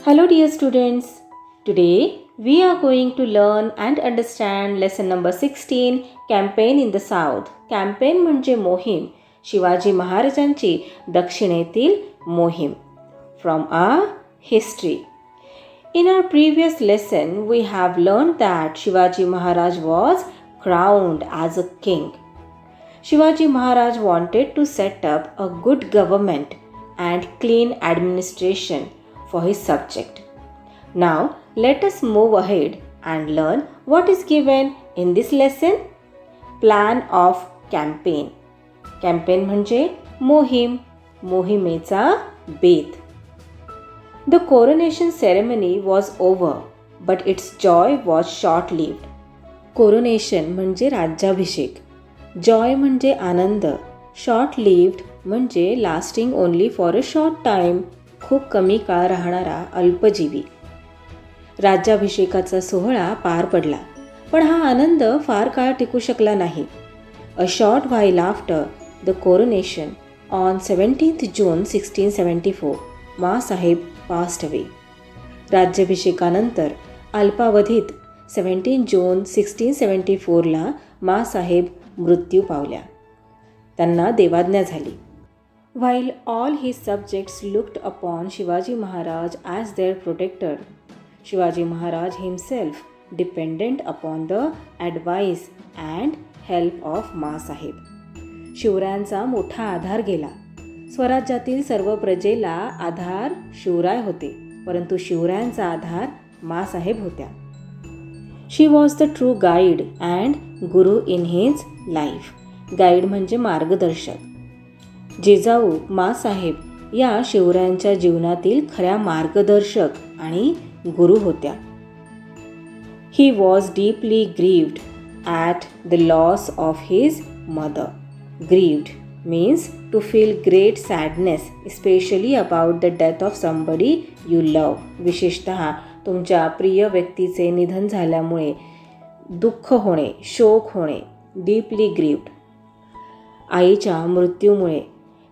Hello dear students. Today we are going to learn and understand lesson number 16 Campaign in the South. Campaign म्हणजे मोहीम. शिवाजी महाराजांची दक्षिणेतील मोहीम. From our history. In our previous lesson we have learned that Shivaji Maharaj was crowned as a king. Shivaji Maharaj wanted to set up a good government and clean administration for his subject. Now, let us move ahead and learn what is given in this lesson. Plan of campaign. Campaign म्हणजे मोहीम, मोहिमेचा बेत. The coronation ceremony was over, but its joy was short-lived. Coronation म्हणजे राज्याभिषेक. Joy म्हणजे आनंद. Short-lived म्हणजे lasting only for a short time. खूप कमी काळ राहणारा अल्पजीवी. राज्याभिषेकाचा सोहळा पार पडला, पण हा आनंद फार काळ टिकू शकला नाही. A short while after the coronation on 17th June 1674 मा साहेब पास्ड अवे. राज्याभिषेकानंतर अल्पावधीत 17 जून 1674ला मा साहेब मृत्यू पावल्या. त्यांना देवाज्ञा झाली. While all his subjects looked upon Shivaji Maharaj as their protector, Shivaji Maharaj himself depended upon the advice and help of Ma Sahib. शिवरायांचा मोठा आधार गेला. स्वराज्यातील सर्व प्रजेला आधार शिवराय होते, परंतु शिवरायांचा आधार मा साहेब होत्या. She was the true guide and guru in his life. Guide म्हणजे मार्गदर्शक. जिजाऊ मा साहेब या शिवरायांच्या जीवनातील खऱ्या मार्गदर्शक आणि गुरु होत्या. He was deeply grieved at the loss of his mother. Grieved means to feel great sadness, especially about the death of somebody you love. विशेषतः तुमच्या प्रिय व्यक्तीचे निधन झाल्यामुळे दुःख होणे, शोक होणे. Deeply grieved. आईच्या मृत्यूमुळे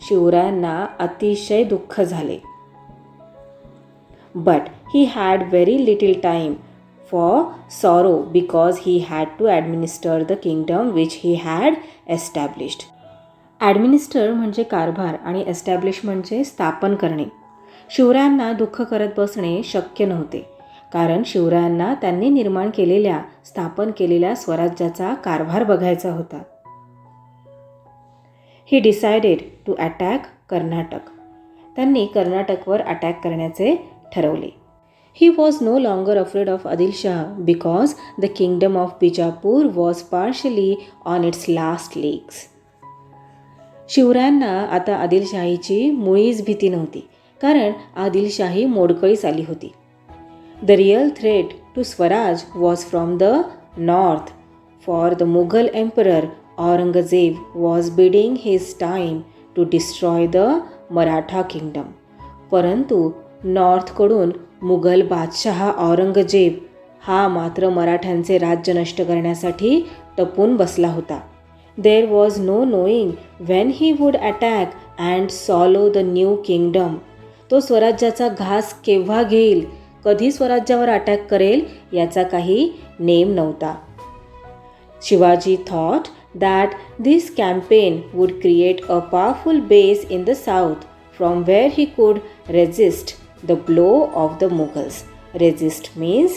शिवरायांना अतिशय दुःख झाले. But he had very little time for sorrow because he had to administer the kingdom which he had established. Administer म्हणजे कारभार आणि establish म्हणजे स्थापन करणे. शिवरायांना दुःख करत बसणे शक्य नव्हते, कारण शिवरायांना त्यांनी निर्माण केलेल्या, स्थापन केलेल्या स्वराज्याचा कारभार बघायचा होता. He decided to attack Karnataka. त्यांनी कर्नाटकवर अटॅक करण्याचे ठरवले. He was no longer afraid of Adilshah because the kingdom of Bijapur was partially on its last legs. शिवरायांना आता आदिलशाहीची मुळीच भीती नव्हती, कारण आदिलशाही मोडकळीस आली होती. The real threat to Swaraj was from the north, for the Mughal emperor Aurangzeb was biding his time to destroy the Maratha kingdom. परंतु नॉर्थकडून मुघल बादशहा औरंगजेब हा मात्र मराठ्यांचे राज्य नष्ट करण्यासाठी टपून बसला होता. There was no knowing when he would attack and swallow the new kingdom. तो स्वराज्याचा घास केव्हा घेईल, कधी स्वराज्यावर अटॅक करेल याचा काही नेम नव्हता. Shivaji thought that this campaign would create a powerful base in the south from where he could resist the blow of the Mughals. Resist means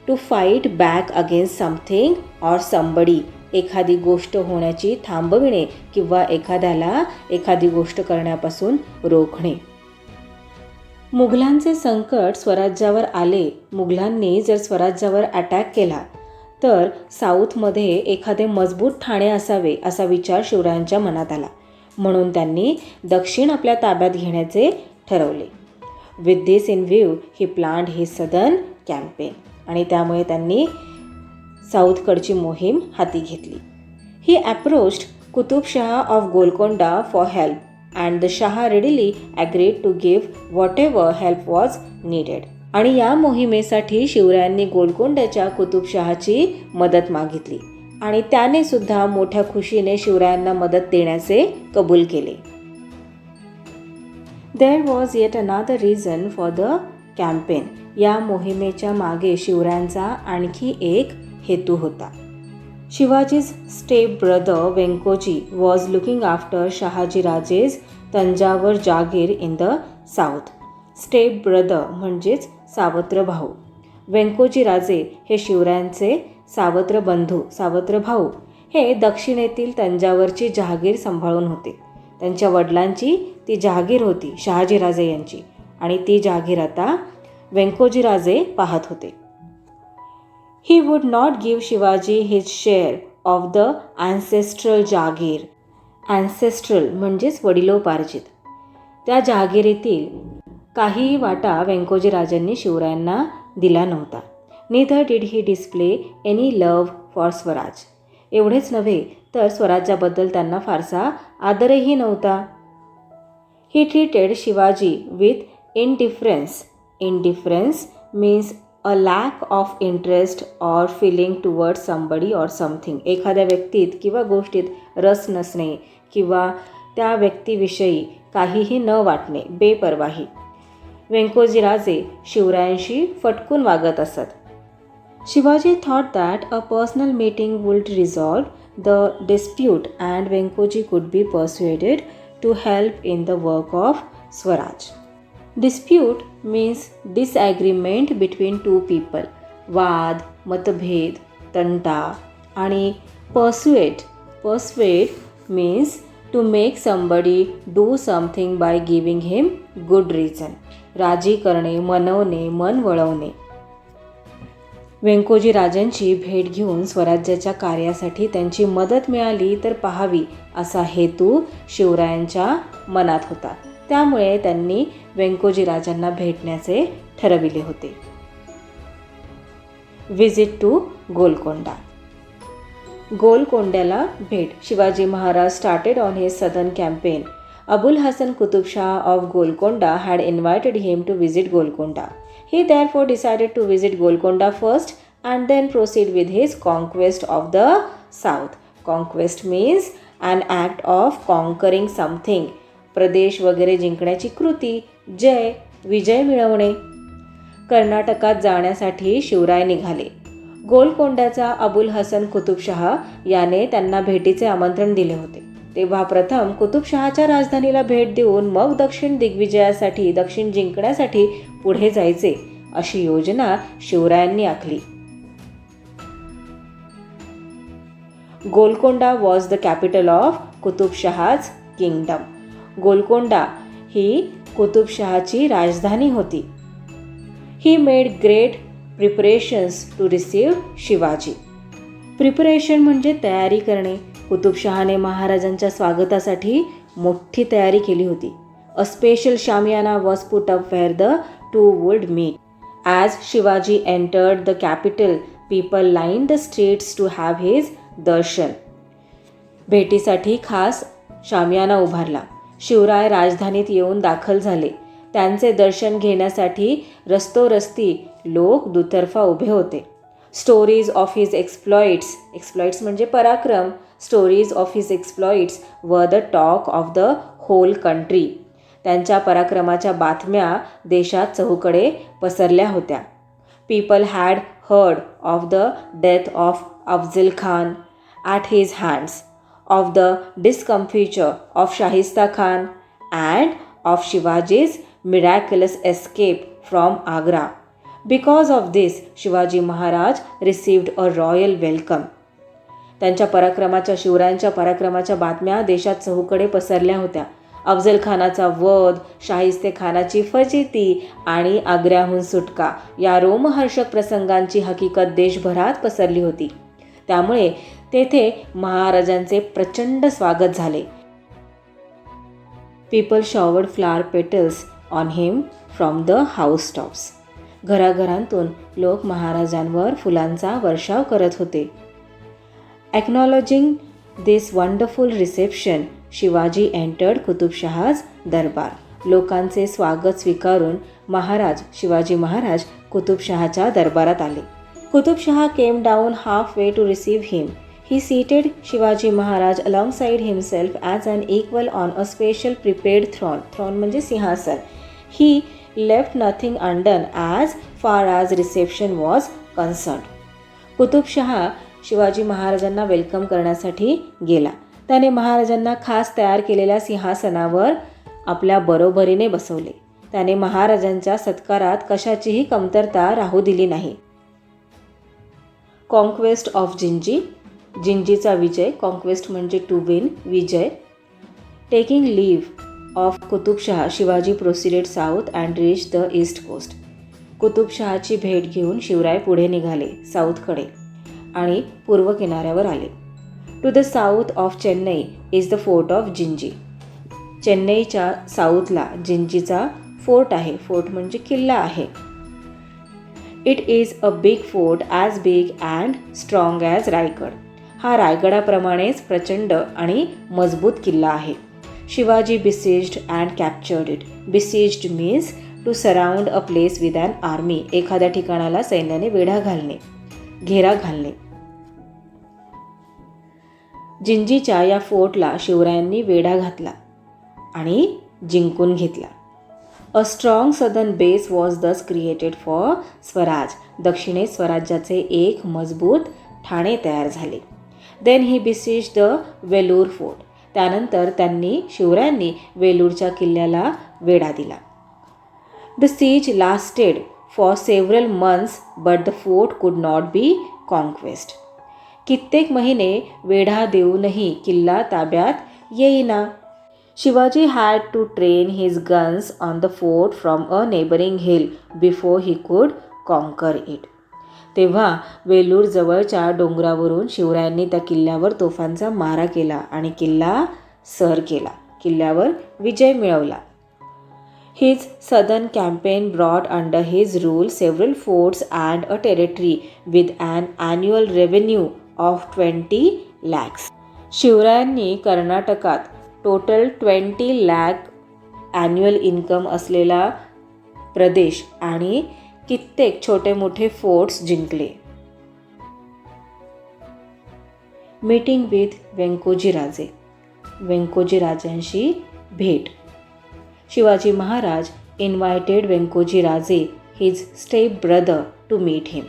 to fight back against something or somebody. एखादी गोष्ट होण्याची थांबविणे किंवा एखाद्याला एखादी गोष्ट करण्यापासून रोखणे. मुघलांचे संकट स्वराज्यावर आले. मुघलांनी जर स्वराज्यावर अटॅक केला तर साऊथमध्ये एखादे मजबूत ठाणे असावे असा विचार शिवरायांच्या मनात आला. म्हणून त्यांनी दक्षिण आपल्या ताब्यात घेण्याचे ठरवले. With this in view he planned his southern campaign. आणि त्यामुळे त्यांनी साऊथकडची मोहीम हाती घेतली. He approached Qutub Shah of Golconda for help and the Shah readily agreed to give whatever help was needed. आणि या मोहिमेसाठी शिवरायांनी गोलकोंड्याच्या कुतुबशहाची मदत मागितली आणि त्याने सुद्धा मोठ्या खुशीने शिवरायांना मदत देण्याचे कबूल केले. There was yet another reason for the campaign या मोहिमेच्या मागे शिवरायांचा आणखी एक हेतू होता. Shivaji's step brother Vyankoji was looking after Shahajiraje's Tanjavur jagir in the south. Step brother म्हणजेच सावत्र भाऊ. व्यंकोजी राजे हे शिवरायांचे सावत्र बंधू, सावत्र भाऊ हे दक्षिणेतील तंजावरची जहागीर सांभाळून होते. त्यांच्या वडिलांची ती जहागीर होती शहाजीराजे यांची, आणि ती जहागीर आता व्यंकोजीराजे पाहत होते. He would not give Shivaji his share of the ancestral jagir. Ancestral म्हणजेच वडिलोपार्जित. त्या जहागिरीतील काहीही वाटा व्यंकोजी राजांनी शिवरायांना दिला नव्हता. Neither did he display any love for Swaraj. एवढेच नव्हे तर स्वराज्याबद्दल त्यांना फारसा आदरही नव्हता. He treated Shivaji with indifference. Indifference means a lack of interest or feeling towards somebody or something. एखाद्या व्यक्तीत किंवा गोष्टीत रस नसणे किंवा त्या व्यक्तीविषयी काहीही न वाटणे, बेपर्वाही. व्यंकोजीराजे शिवरायांशी फटकून वागत असत. Shivaji thought that a personal meeting would resolve the dispute and Venkoji could be persuaded to help in the work of Swaraj. Dispute means disagreement between two people. वाद, मतभेद, तंटा. आणि persuade means to make somebody do something by giving him good reason. राजी करणे, मनवणे, मन वळवणे. व्यंकोजी राजांची भेट घेऊन स्वराज्याच्या कार्यासाठी त्यांची मदत मिळाली तर पाहावी असा हेतू शिवरायांच्या मनात होता. त्यामुळे त्यांनी व्यंकोजी राजांना भेटण्याचे ठरविले होते. Visit to Golconda. गोलकोंड्याला भेट. Shivaji Maharaj started on his southern campaign. Abul Hasan Qutub Shah of Golconda had invited him to visit Golconda. He therefore decided to visit Golconda first and then proceed with his conquest of the south. Conquest means an act of conquering something. प्रदेश वगैरे जिंकण्याची कृती, जय, विजय मिळवणे. कर्नाटकात जाण्यासाठी शिवराय निघाले. गोलकोंड्याचा अबुल हसन कुतुबशाह याने त्यांना भेटीचे आमंत्रण दिले होते. तेव्हा प्रथम कुतुबशहाच्या राजधानीला भेट देऊन मग दक्षिण दिग्विजयासाठी, दक्षिण जिंकण्यासाठी पुढे जायचे अशी योजना शिवरायांनी आखली. Golconda was the capital of Qutubshah's kingdom. Golconda ही कुतुबशहाची राजधानी होती. He made great preparations to receive Shivaji. Preparation म्हणजे तयारी करणे. कुतुबशहाने महाराजांच्या स्वागतासाठी मोठी तयारी केली होती. A special shamiana was put up where the two would meet. As Shivaji entered the capital, people line the streets to have his darshan. भेटीसाठी खास शामियाना उभारला. शिवराय राजधानीत येऊन दाखल झाले. त्यांचे दर्शन घेण्यासाठी रस्तोरस्ती लोक दुतर्फा उभे होते. स्टोरीज ऑफ हिज एक्सप्लॉइट्स म्हणजे पराक्रम. Stories of his exploits were the talk of the whole country. त्यांच्या पराक्रमाच्या बातम्या देशात चहूकडे पसरल्या होत्या. People had heard of the death of Afzal Khan at his hands, of the discomfiture of Shahista Khan and of Shivaji's miraculous escape from Agra. Because of this, Shivaji Maharaj received a royal welcome. त्यांच्या पराक्रमाच्या, शिवरायांच्या पराक्रमाच्या बातम्या देशात चहूकडे पसरल्या होत्या. अफझल खानाचा वध, शाहिस्ते खानाची फजिती आणि आग्र्याहून सुटका या रोमहर्षक प्रसंगांची हकीकत देशभरात पसरली होती. त्यामुळे तेथे महाराजांचे प्रचंड स्वागत झाले. People showered flower petals on him from the house tops. घराघरांतून लोक महाराजांवर फुलांचा वर्षाव करत होते. Acknowledging this wonderful reception, Shivaji entered Qutubshah's durbar. लोकांचे स्वागत स्वीकारून शिवाजी महाराज कुतुबशहाच्या दरबारात आले. Qutubshah came down half way to receive him. He seated Shivaji Maharaj alongside himself as an equal on a special prepared throne. Throne म्हणजे सिंहासन. He left nothing undone as far as reception was concerned. Qutb Shah Shivaji महाराजांना welcome करण्यासाठी गेला. त्याने महाराजांना खास तयार केलेल्या सिंहासनावर आपल्या बरोबरीने बसवले. त्याने महाराजांच्या सत्कारात कशाचीही कमतरता राहू दिली नाही. कॉन्क्वेस्ट ऑफ जिंजी, जिंजीचा विजय. कॉन्क्वेस्ट म्हणजे टू विन, विजय. Taking leave of Qutubshah, Shivaji proceeded south and reach the east coast. कुतुबशहाची भेट घेऊन शिवराय पुढे निघाले साऊथकडे आणि पूर्व किनाऱ्यावर आले. To the south of Chennai is the fort of Gingee. चेन्नईच्या साऊथला जिंजीचा फोर्ट आहे. फोर्ट म्हणजे किल्ला आहे. It is a big fort as big and strong as Raigad. हा रायगडाप्रमाणेच प्रचंड आणि मजबूत किल्ला आहे. Shivaji besieged and captured it. Besieged means to surround a place with an army. एखाद्या ठिकाणाला सैन्याने वेढा घालणे, घेरा घालणे. जिंजीच्या या फोर्टला शिवरायांनी वेढा घातला आणि जिंकून घेतला. A strong southern base was thus created for Swaraj. दक्षिणेत स्वराज्याचे एक मजबूत ठाणे तयार झाले. Then he besieged the Vellore fort. त्यानंतर शिवरायांनी वेलूरच्या किल्ल्याला वेढा दिला. The siege lasted for several months but the fort could not be conquest. कित्येक महिने वेढा देऊनही किल्ला ताब्यात येईना. Shivaji had to train his guns on the fort from a neighbouring hill before he could conquer it. तेव्हा वेलूर जवळच्या डोंगरावरून शिवरायांनी त्या किल्ल्यावर तोफांचा मारा केला आणि किल्ला सर केला. किल्ल्यावर विजय मिळवला. His southern campaign brought under his rule several forts and a territory with an annual revenue of 20 lakhs. शिवरायांनी कर्नाटकात टोटल 20 लाख ॲन्युअल इन्कम असलेला प्रदेश आणि कित्येक छोटे मोठे फोर्ट्स जिंकले. मीटिंग विथ व्यंकोजी राजे. व्यंकोजी राजांशी भेट. Shivaji Maharaj invited Vyankoji Raje his step brother to meet him.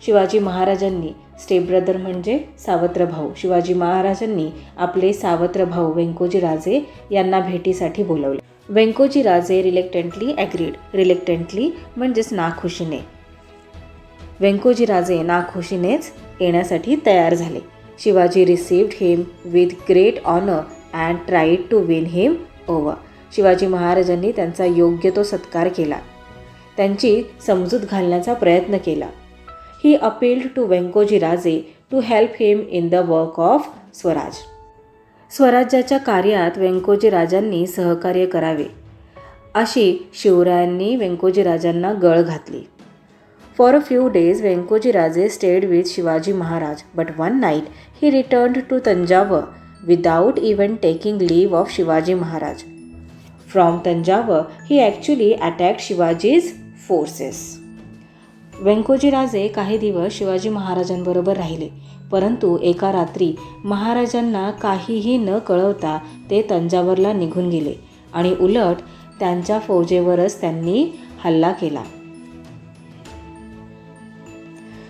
Shivaji महाराजांनी, स्टेप ब्रदर म्हणजे सावत्र भाऊ, शिवाजी महाराजांनी आपले सावत्र भाऊ व्यंकोजी राजे यांना भेटीसाठी बोलवले. व्यंकोजी राजे रिलेक्टंटली ॲग्रीड. रिलेक्टंटली म्हणजेच नाखुशीने. व्यंकोजी राजे नाखुशीनेच येण्यासाठी तयार झाले. Shivaji received him with great honour and tried to win him over. Shivaji महाराजांनी त्यांचा योग्य तो सत्कार केला. त्यांची समजूत घालण्याचा प्रयत्न केला. ही appealed to Vyankoji Raje to help him in the work of Swaraj. स्वराज्याच्या कार्यात व्यंकोजी राजांनी सहकार्य करावे अशी शिवरायांनी व्यंकोजी राजांना गळ घातली. For a few days Vyankoji Raje stayed with Shivaji Maharaj but one night he returned to Tanjavur without even taking leave of Shivaji Maharaj. From Tanjavur, he actually attacked Shivaji's forces. Vyankoji Raje काही दिवस शिवाजी महाराजांबरोबर राहिले, परंतु एका रात्री महाराजांना काहीही न कळवता ते तंजावरला निघून गेले आणि उलट त्यांच्या फौजेवरच त्यांनी हल्ला केला.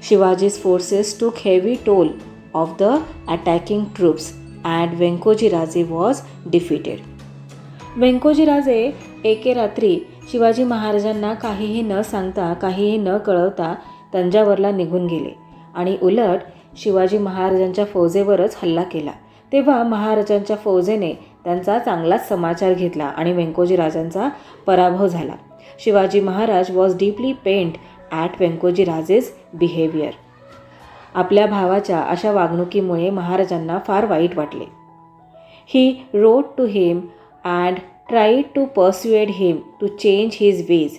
शिवाजी's forces took heavy toll of the attacking troops and Vyankoji राजे was defeated. व्यंकोजी राजे एके रात्री शिवाजी महाराजांना काहीही न सांगता, काहीही न कळवता तंजावरला निघून गेले आणि उलट शिवाजी महाराजांच्या फौजेवरच हल्ला केला. तेव्हा महाराजांच्या फौजेने त्यांचा चांगलाच समाचार घेतला आणि व्यंकोजी राजांचा पराभव झाला. शिवाजी महाराज वॉज डीपली पेंड ॲट व्यंकोजी राजेस बिहेवियर. आपल्या भावाच्या अशा वागणुकीमुळे महाराजांना फार वाईट वाटले. He wrote to him and tried to persuade him to change his ways.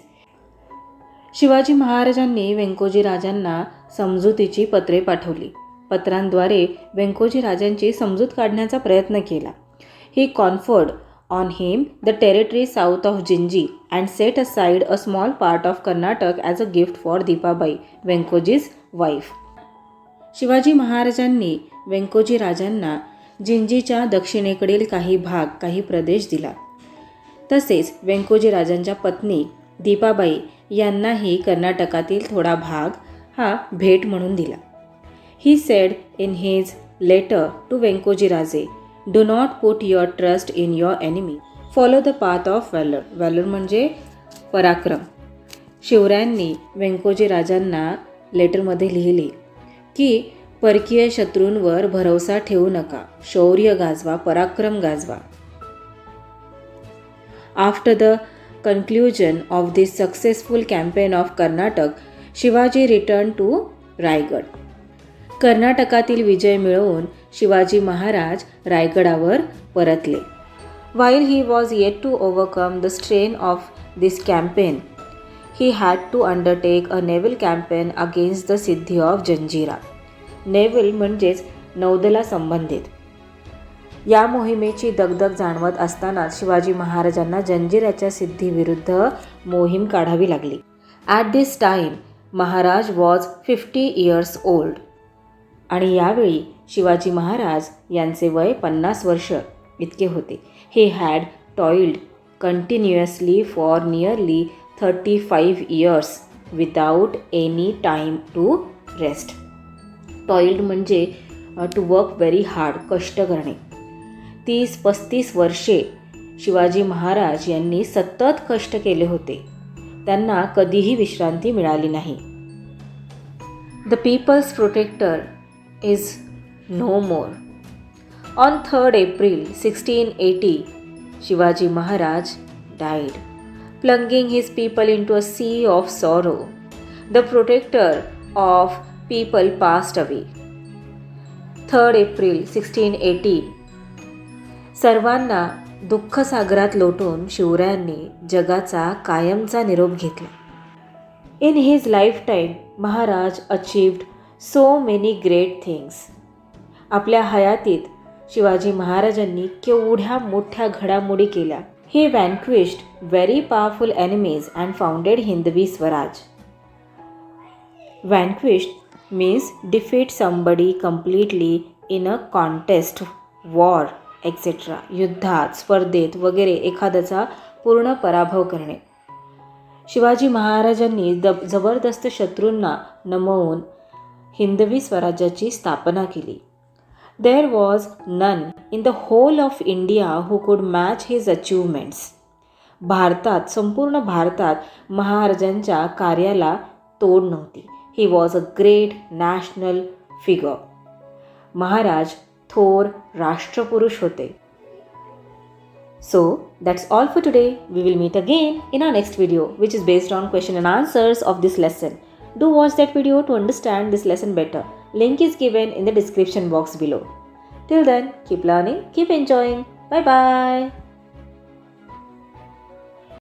Shivaji महाराजांनी व्यंकोजी राजांना समजुतीची पत्रे पाठवली. पत्रांद्वारे व्यंकोजी राजांची समजूत काढण्याचा प्रयत्न केला. He conferred on him the territory south of Jinji and set aside a small part of Karnataka as a gift for Deepabai, व्यंकोजी's wife. Shivaji महाराजांनी व्यंकोजी राजांना जिंजीच्या दक्षिणेकडील काही भाग, काही प्रदेश दिला. तसेच व्यंकोजी राजांच्या पत्नी दीपाबाई यांनाही कर्नाटकातील थोडा भाग हा भेट म्हणून दिला. He said in his letter to Vyankojiraje, do not put your trust in your enemy, follow the path of valour. Valour म्हणजे पराक्रम. शिवरायांनी व्यंकोजीराजांना लेटरमध्ये लिहिले की परकीय शत्रूंवर भरवसा ठेवू नका, शौर्य गाजवा, पराक्रम गाजवा. After the conclusion of this successful campaign of Karnataka, Shivaji return to Raigad. कर्नाटकातील विजय मिळवून शिवाजी महाराज रायगडावर परतले. While he was yet to overcome the strain of this campaign, he had to undertake a naval campaign against the Siddhi of Janjira. Naval म्हणजेच नौदला संबंधित. या मोहिमेची दगदग जाणवत असताना शिवाजी महाराजांना जंजिऱ्याच्या सिद्धीविरुद्ध मोहीम काढावी लागली. At this time Maharaj was 50 years old. आणि यावेळी शिवाजी महाराज यांचे वय 50 वर्ष इतके होते. He had toiled continuously for nearly 35 years without any time to rest. Toiled म्हणजे to work very hard, कष्ट करणे. 30-35 वर्षे शिवाजी महाराज यांनी सतत कष्ट केले होते. त्यांना कधीही विश्रांती मिळाली नाही. The people's protector is no more. On 3rd April 1680, Shivaji Maharaj died, plunging his people into a sea of sorrow. The protector of people passed away. 3rd April 1680. सर्वांना दुःखसागरात लोटून शिवरायांनी जगाचा कायमचा निरोप घेतला. In his lifetime, Maharaj achieved so many great things. आपल्या हयातीत शिवाजी महाराजांनी केवढ्या मोठ्या घडामोडी केल्या. He vanquished very powerful enemies and founded Hindavi Swaraj. Vanquished means defeat somebody completely in a contest, war, etc. युद्धात, स्पर्धेत वगैरे एखाद्याचा पूर्ण पराभव करणे. शिवाजी महाराजांनी जबरदस्त शत्रूंना नमवून हिंदवी स्वराज्याची स्थापना केली. There was none in the whole of India who could match his achievements. भारतात, संपूर्ण भारतात महाराजांच्या कार्याला तोड नव्हती. He was a great national figure. Maharaj थोर राष्ट्रपुरुष होते. So that's all for today. We will meet again in our next video, which is based on question and answers of this lesson. Do watch that video to understand this lesson better. Link is given in the description box below. Till then, keep learning, keep enjoying. Bye bye.